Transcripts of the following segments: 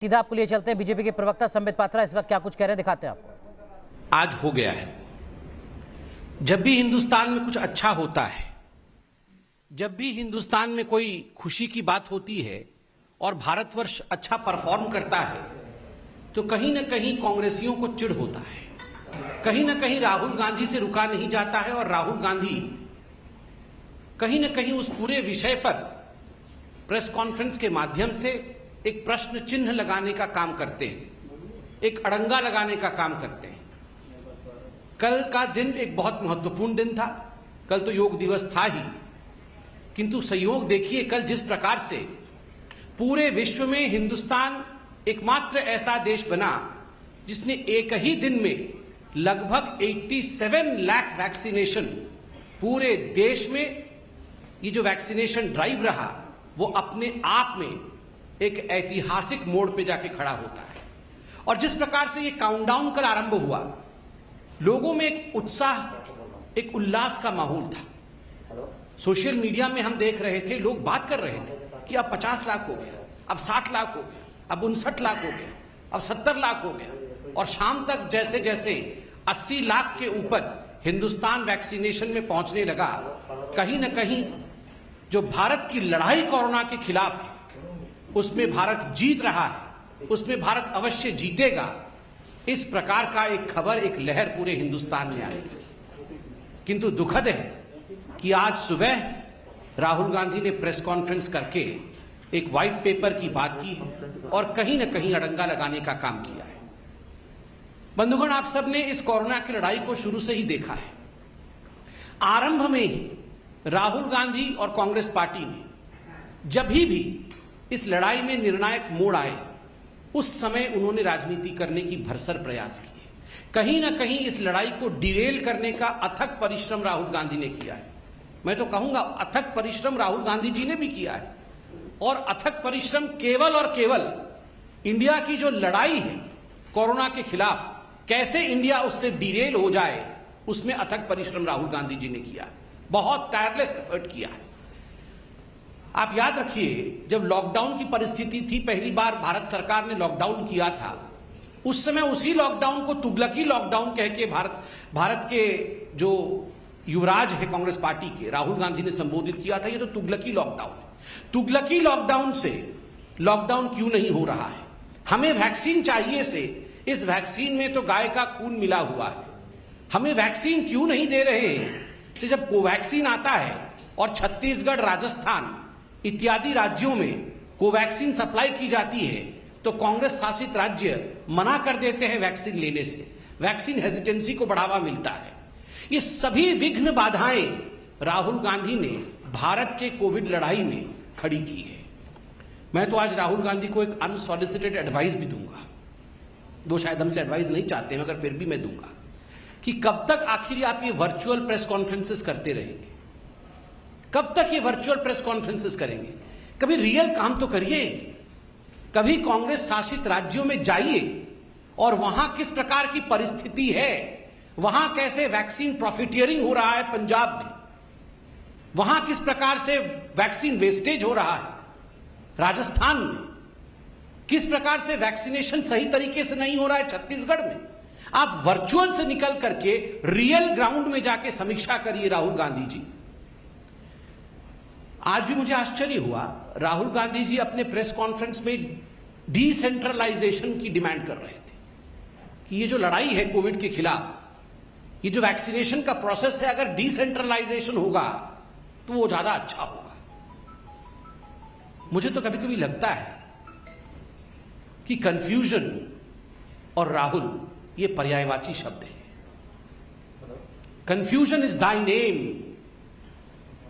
सीधा आपको लिए चलते हैं। बीजेपी के प्रवक्ता संबित पात्रा इस वक्त क्या कुछ कह रहे हैं, दिखाते हैं आपको। आज हो गया है। जब भी हिंदुस्तान में कुछ अच्छा होता है, जब भी हिंदुस्तान में कोई खुशी की बात होती है और भारतवर्ष अच्छा परफॉर्म करता है, तो कहीं ना कहीं कांग्रेसियों को चिढ़ होता है। कहीं ना कहीं राहुल गांधी से रुका नहीं जाता है और राहुल गांधी कहीं ना कहीं उस पूरे विषय पर प्रेस कॉन्फ्रेंस के माध्यम से एक प्रश्न चिन्ह लगाने का काम करते हैं, एक अड़ंगा लगाने का काम करते हैं। कल का दिन एक बहुत महत्वपूर्ण दिन था। कल तो योग दिवस था ही, किंतु संयोग देखिए कल जिस प्रकार से पूरे विश्व में हिंदुस्तान एकमात्र ऐसा देश बना जिसने एक ही दिन में लगभग 87 लाख वैक्सीनेशन, पूरे देश में ये जो वैक्सीनेशन ड्राइव रहा वो अपने आप में एक ऐतिहासिक मोड़ पे जाके खड़ा होता है। और जिस प्रकार से ये काउंटडाउन कल आरंभ हुआ, लोगों में एक उत्साह, एक उल्लास का माहौल था। सोशल मीडिया में हम देख रहे थे, लोग बात कर रहे थे कि अब 50 लाख हो गया, अब 60 लाख हो गया, अब 59 लाख हो गया, अब 70 लाख हो गया। और शाम तक जैसे जैसे 80 लाख के ऊपर हिंदुस्तान वैक्सीनेशन में पहुंचने लगा, कहीं ना कहीं जो भारत की लड़ाई कोरोना के खिलाफ है उसमें भारत जीत रहा है, उसमें भारत अवश्य जीतेगा, इस प्रकार का एक खबर, एक लहर पूरे हिंदुस्तान में आएगी। किंतु दुखद है कि आज सुबह राहुल गांधी ने प्रेस कॉन्फ्रेंस करके एक व्हाइट पेपर की बात की और कहीं ना कहीं अड़ंगा लगाने का काम किया है। बंधुगण, आप सबने इस कोरोना की लड़ाई को शुरू से ही देखा है। आरंभ में ही राहुल गांधी और कांग्रेस पार्टी ने जब भी इस लड़ाई में निर्णायक मोड़ आए, उस समय उन्होंने राजनीति करने की भरसर प्रयास किए। कहीं ना कहीं इस लड़ाई को डिरेल करने का अथक परिश्रम राहुल गांधी ने किया है। मैं तो कहूंगा अथक परिश्रम राहुल गांधी जी ने भी किया है। और अथक परिश्रम केवल और केवल इंडिया की जो लड़ाई है कोरोना के खिलाफ, कैसे इंडिया उससे डिरेल हो जाए, उसमें अथक परिश्रम राहुल गांधी जी ने किया है। बहुत टायरलेस एफर्ट किया है। आप याद रखिए, जब लॉकडाउन की परिस्थिति थी, पहली बार भारत सरकार ने लॉकडाउन किया था, उस समय उसी लॉकडाउन को तुगलकी लॉकडाउन कह के भारत के जो युवराज है कांग्रेस पार्टी के, राहुल गांधी ने संबोधित किया था, ये तो तुगलकी लॉकडाउन है। तुगलकी लॉकडाउन से लॉकडाउन क्यों नहीं हो रहा है? हमें वैक्सीन चाहिए से इस वैक्सीन में तो गाय का खून मिला हुआ है। हमें वैक्सीन क्यों नहीं दे रहे हैं से जब कोवैक्सीन आता है और छत्तीसगढ़, राजस्थान इत्यादि राज्यों में कोवैक्सीन सप्लाई की जाती है, तो कांग्रेस शासित राज्य मना कर देते हैं वैक्सीन लेने से। वैक्सीन हेजिटेंसी को बढ़ावा मिलता है। ये सभी विघ्न बाधाएं राहुल गांधी ने भारत के कोविड लड़ाई में खड़ी की है। मैं तो आज राहुल गांधी को एक अनसॉलिसिटेड एडवाइस भी दूंगा। वो शायद हमसे एडवाइस नहीं चाहते हैं, मगर फिर भी मैं दूंगा कि कब तक आखिर आप ये वर्चुअल प्रेस कॉन्फ्रेंसेस करते रहेंगे? कब तक ये वर्चुअल प्रेस कॉन्फ्रेंसेस करेंगे? कभी रियल काम तो करिए। कभी कांग्रेस शासित राज्यों में जाइए और वहां किस प्रकार की परिस्थिति है, वहां कैसे वैक्सीन प्रॉफिटियरिंग हो रहा है पंजाब में, वहां किस प्रकार से वैक्सीन वेस्टेज हो रहा है राजस्थान में, किस प्रकार से वैक्सीनेशन सही तरीके से नहीं हो रहा है छत्तीसगढ़ में। आप वर्चुअल से निकल करके रियल ग्राउंड में जाके समीक्षा करिए राहुल गांधी जी। आज भी मुझे आश्चर्य हुआ, राहुल गांधी जी अपने प्रेस कॉन्फ्रेंस में डिसेंट्रलाइजेशन की डिमांड कर रहे थे कि ये जो लड़ाई है कोविड के खिलाफ, ये जो वैक्सीनेशन का प्रोसेस है, अगर डिसेंट्रलाइजेशन होगा तो वो ज्यादा अच्छा होगा। मुझे तो कभी कभी लगता है कि कंफ्यूजन और राहुल ये पर्यायवाची शब्द है। Confusion is thy name.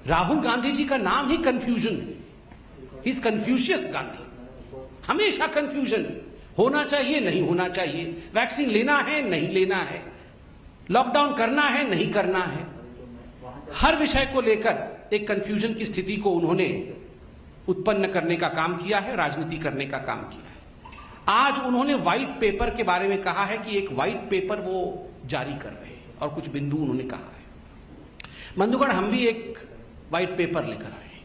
Rahul Gandhi ji का नाम ही कंफ्यूजन है। He is Confucius Gandhi. हमेशा कंफ्यूजन होना चाहिए, नहीं होना चाहिए, वैक्सीन लेना है, नहीं लेना है, लॉकडाउन करना है, नहीं करना है। हर विषय को लेकर एक कंफ्यूजन की स्थिति को उन्होंने उत्पन्न करने का काम किया है, राजनीति करने का काम किया है। आज उन्होंने व्हाइट पेपर के बारे में कहा है कि एक व्हाइट पेपर वो जारी कर रहे हैं और कुछ बिंदु उन्होंने कहा है। बंधुगण, हम भी एक व्हाइट पेपर लेकर आए।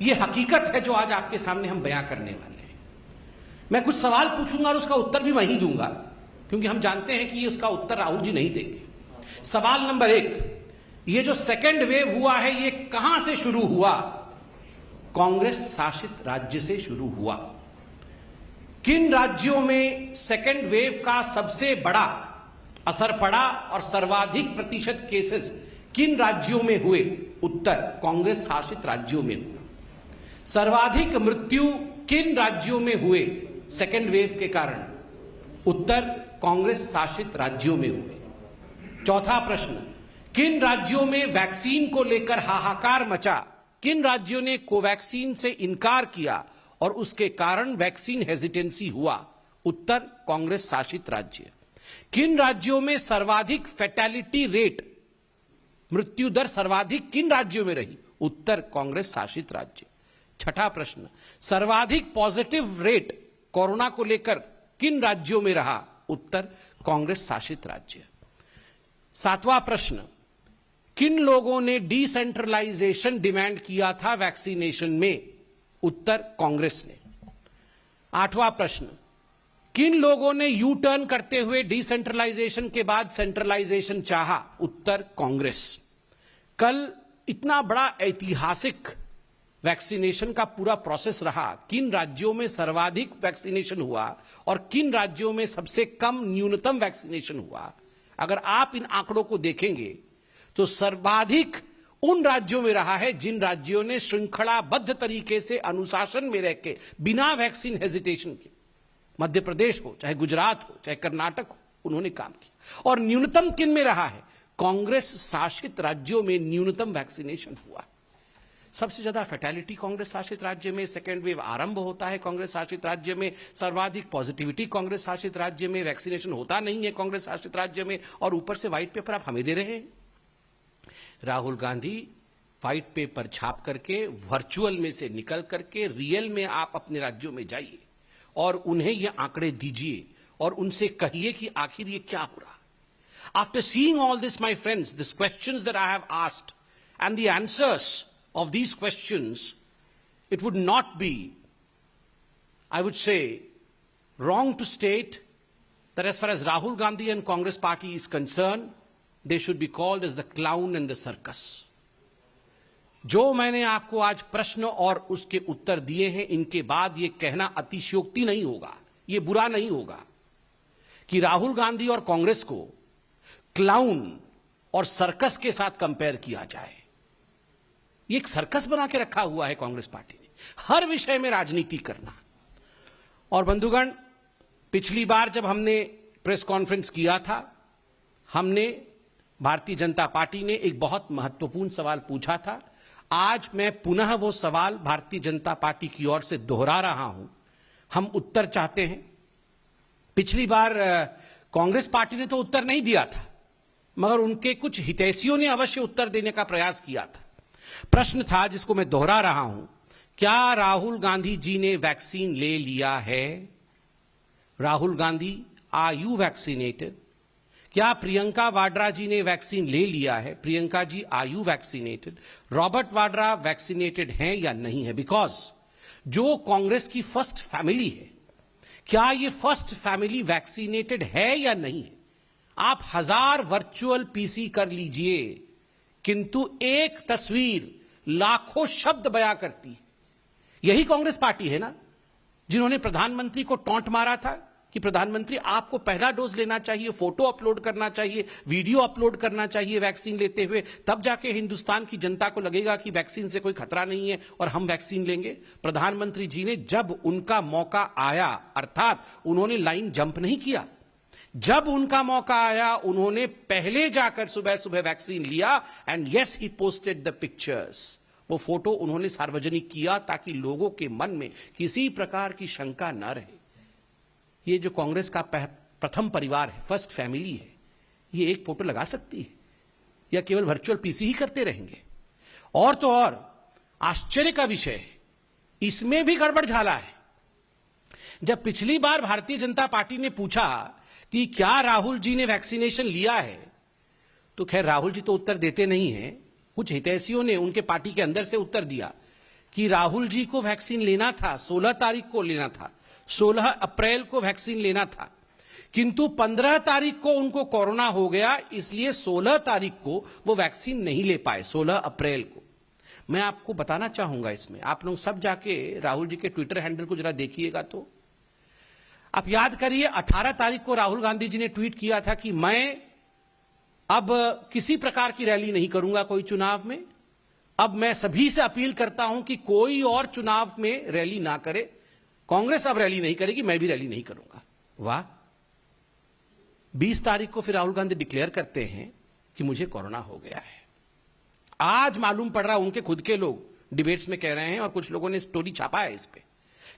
ये हकीकत है जो आज आपके सामने हम बयां करने वाले हैं। मैं कुछ सवाल पूछूंगा और उसका उत्तर भी मैं ही दूंगा, क्योंकि हम जानते हैं कि उसका उत्तर राहुल जी नहीं देंगे। सवाल नंबर 1, ये जो सेकेंड वेव हुआ है ये कहां से शुरू हुआ? कांग्रेस शासित राज्य से शुरू हुआ। किन राज्यों में सेकेंड वेव का सबसे बड़ा असर पड़ा और सर्वाधिक प्रतिशत केसेस किन राज्यों में हुए? उत्तर, कांग्रेस शासित राज्यों में हुए। सर्वाधिक मृत्यु किन राज्यों में हुए सेकेंड वेव के कारण? उत्तर, कांग्रेस शासित राज्यों में हुए। चौथा प्रश्न, किन राज्यों में वैक्सीन को लेकर हाहाकार मचा? किन राज्यों ने कोवैक्सीन से इनकार किया और उसके कारण वैक्सीन हेजिटेंसी हुआ? उत्तर, कांग्रेस शासित राज्य। किन राज्यों में सर्वाधिक फैटेलिटी रेट, मृत्यु दर सर्वाधिक किन राज्यों में रही? उत्तर, कांग्रेस शासित राज्य। छठा प्रश्न, सर्वाधिक पॉजिटिव रेट कोरोना को लेकर किन राज्यों में रहा? उत्तर, कांग्रेस शासित राज्य। सातवां प्रश्न, किन लोगों ने डिसेंट्रलाइजेशन डिमांड किया था वैक्सीनेशन में? उत्तर, कांग्रेस ने। आठवां प्रश्न, किन लोगों ने यू टर्न करते हुए डिसेंट्रलाइजेशन के बाद सेंट्रलाइजेशन चाहा? उत्तर, कांग्रेस। कल इतना बड़ा ऐतिहासिक वैक्सीनेशन का पूरा प्रोसेस रहा, किन राज्यों में सर्वाधिक वैक्सीनेशन हुआ और किन राज्यों में सबसे कम न्यूनतम वैक्सीनेशन हुआ? अगर आप इन आंकड़ों को देखेंगे तो सर्वाधिक उन राज्यों में रहा है जिन राज्यों ने श्रृंखलाबद्ध तरीके से अनुशासन में रह के बिना वैक्सीन हेजिटेशन के, मध्य प्रदेश हो चाहे गुजरात हो चाहे कर्नाटक हो, उन्होंने काम किया। और न्यूनतम किन में रहा है? कांग्रेस शासित राज्यों में न्यूनतम वैक्सीनेशन हुआ। सबसे ज्यादा फैटेलिटी कांग्रेस शासित राज्य में, सेकेंड वेव आरंभ होता है कांग्रेस शासित राज्य में, सर्वाधिक पॉजिटिविटी कांग्रेस शासित राज्य में, वैक्सीनेशन होता नहीं है कांग्रेस शासित राज्य में, और ऊपर से व्हाइट पेपर आप हमें दे रहे हैं। राहुल गांधी व्हाइट पेपर छाप करके, वर्चुअल में से निकल करके रियल में आप अपने राज्यों में जाइए और उन्हें ये आंकड़े दीजिए और उनसे कहिए कि आखिर ये क्या हो रहा। After seeing all this my friends, this questions that I have asked and the answers of these questions, it would not be, I would say, wrong to state that as far as Rahul Gandhi and Congress party is concerned, they should be called as the clown and the circus. जो मैंने आपको आज प्रश्न और उसके उत्तर दिए हैं, इनके बाद ये कहना अतिशयोक्ति नहीं होगा, ये बुरा नहीं होगा कि राहुल गांधी और कांग्रेस को क्लाउन और सर्कस के साथ कंपेयर किया जाए। ये एक सर्कस बना के रखा हुआ है कांग्रेस पार्टी ने, हर विषय में राजनीति करना। और बंधुगण, पिछली बार जब हमने प्रेस कॉन्फ्रेंस किया था, हमने, भारतीय जनता पार्टी ने एक बहुत महत्वपूर्ण सवाल पूछा था। आज मैं पुनः वो सवाल भारतीय जनता पार्टी की ओर से दोहरा रहा हूं। हम उत्तर चाहते हैं। पिछली बार कांग्रेस पार्टी ने तो उत्तर नहीं दिया था, मगर उनके कुछ हितैषियों ने अवश्य उत्तर देने का प्रयास किया था। प्रश्न था, जिसको मैं दोहरा रहा हूं, क्या राहुल गांधी जी ने वैक्सीन ले लिया है? Rahul Gandhi, are you vaccinated? क्या प्रियंका वाड्रा जी ने वैक्सीन ले लिया है? Priyanka ji, are you vaccinated? Robert Vadra vaccinated हैं या नहीं है? बिकॉज जो कांग्रेस की फर्स्ट फैमिली है, क्या ये फर्स्ट फैमिली वैक्सीनेटेड है या नहीं है? आप 1000 वर्चुअल पीसी कर लीजिए, किंतु एक तस्वीर लाखों शब्द बयां करती है। यही कांग्रेस पार्टी है ना जिन्होंने प्रधानमंत्री को टॉन्ट मारा था कि प्रधानमंत्री आपको पहला डोज लेना चाहिए, फोटो अपलोड करना चाहिए, वीडियो अपलोड करना चाहिए वैक्सीन लेते हुए, तब जाके हिंदुस्तान की जनता को लगेगा कि वैक्सीन से कोई खतरा नहीं है और हम वैक्सीन लेंगे। प्रधानमंत्री जी ने जब उनका मौका आया, अर्थात उन्होंने लाइन जंप नहीं किया, जब उनका मौका आया उन्होंने पहले जाकर सुबह सुबह वैक्सीन लिया and yes he posted the pictures. वो फोटो उन्होंने सार्वजनिक किया ताकि लोगों के मन में किसी प्रकार की शंका न रहे। ये जो कांग्रेस का प्रथम परिवार है, फर्स्ट फैमिली है, ये एक फोटो लगा सकती है या केवल वर्चुअल पीसी ही करते रहेंगे? और तो और आश्चर्य का विषय है, इसमें भी गड़बड़ झाला है। जब पिछली बार भारतीय जनता पार्टी ने पूछा कि क्या राहुल जी ने वैक्सीनेशन लिया है, तो खैर राहुल जी तो उत्तर देते नहीं हैं, कुछ हितैषियों ने उनके पार्टी के अंदर से उत्तर दिया कि राहुल जी को वैक्सीन लेना था, 16 तारीख को लेना था। 16 अप्रैल को वैक्सीन लेना था, किंतु 15 तारीख को उनको कोरोना हो गया, इसलिए 16 तारीख को वो वैक्सीन नहीं ले पाए, 16 अप्रैल को। मैं आपको बताना चाहूंगा, इसमें आप लोग सब जाके राहुल जी के ट्विटर हैंडल को जरा देखिएगा। तो आप याद करिए, 18 तारीख को राहुल गांधी जी ने ट्वीट किया था कि मैं अब किसी प्रकार की रैली नहीं करूंगा कोई चुनाव में। अब मैं सभी से अपील करता हूं कि कोई और चुनाव में रैली ना करे। कांग्रेस अब रैली नहीं करेगी, मैं भी रैली नहीं करूंगा। वाह। 20 तारीख को फिर राहुल गांधी डिक्लेयर करते हैं कि मुझे कोरोना हो गया है। आज मालूम पड़ रहा, उनके खुद के लोग डिबेट्स में कह रहे हैं और कुछ लोगों ने स्टोरी छापा है इस पे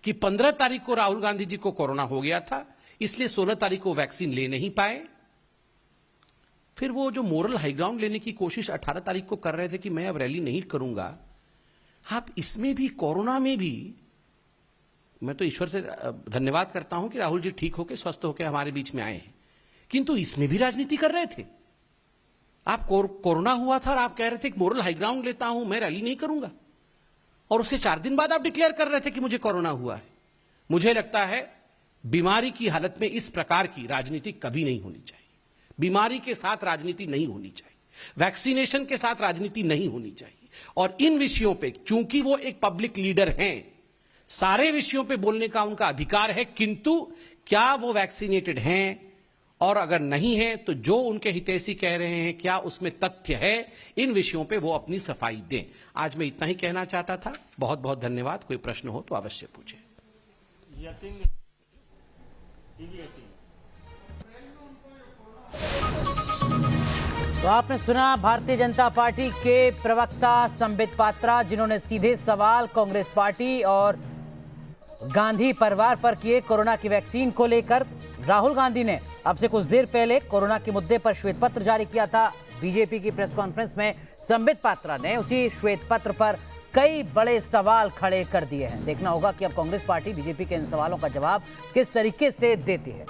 कि 15 तारीख को राहुल गांधी जी को कोरोना हो गया था, इसलिए 16 तारीख को वैक्सीन ले नहीं पाए। फिर वो जो मोरल हाईग्राउंड लेने की कोशिश 18 तारीख को कर रहे थे कि मैं अब रैली नहीं करूंगा, आप इसमें भी, कोरोना में भी, मैं तो ईश्वर से धन्यवाद करता हूं कि राहुल जी ठीक होकर, स्वस्थ होकर हमारे बीच में आए हैं, किंतु इसमें भी राजनीति कर रहे थे। आप कोरोना हुआ था और आप कह रहे थे कि मोरल हाईग्राउंड लेता हूं, मैं रैली नहीं करूंगा, और उसके 4 दिन बाद आप डिक्लेयर कर रहे थे कि मुझे कोरोना हुआ है। मुझे लगता है बीमारी की हालत में इस प्रकार की राजनीति कभी नहीं होनी चाहिए। बीमारी के साथ राजनीति नहीं होनी चाहिए, वैक्सीनेशन के साथ राजनीति नहीं होनी चाहिए। और इन विषयों पे, चूंकि वो एक पब्लिक लीडर हैं, सारे विषयों पे बोलने का उनका अधिकार है, किंतु क्या वो वैक्सीनेटेड हैं, और अगर नहीं है तो जो उनके हितैषी कह रहे हैं क्या उसमें तथ्य है, इन विषयों पे वो अपनी सफाई दें। आज मैं इतना ही कहना चाहता था। बहुत बहुत धन्यवाद। कोई प्रश्न हो तो अवश्य पूछें। तो आपने सुना भारतीय जनता पार्टी के प्रवक्ता संबित पात्रा, जिन्होंने सीधे सवाल कांग्रेस पार्टी और गांधी परिवार पर किए कोरोना की वैक्सीन को लेकर। राहुल गांधी ने अब से कुछ देर पहले कोरोना के मुद्दे पर श्वेत पत्र जारी किया था। बीजेपी की प्रेस कॉन्फ्रेंस में संबित पात्रा ने उसी श्वेत पत्र पर कई बड़े सवाल खड़े कर दिए हैं। देखना होगा कि अब कांग्रेस पार्टी बीजेपी के इन सवालों का जवाब किस तरीके से देती है।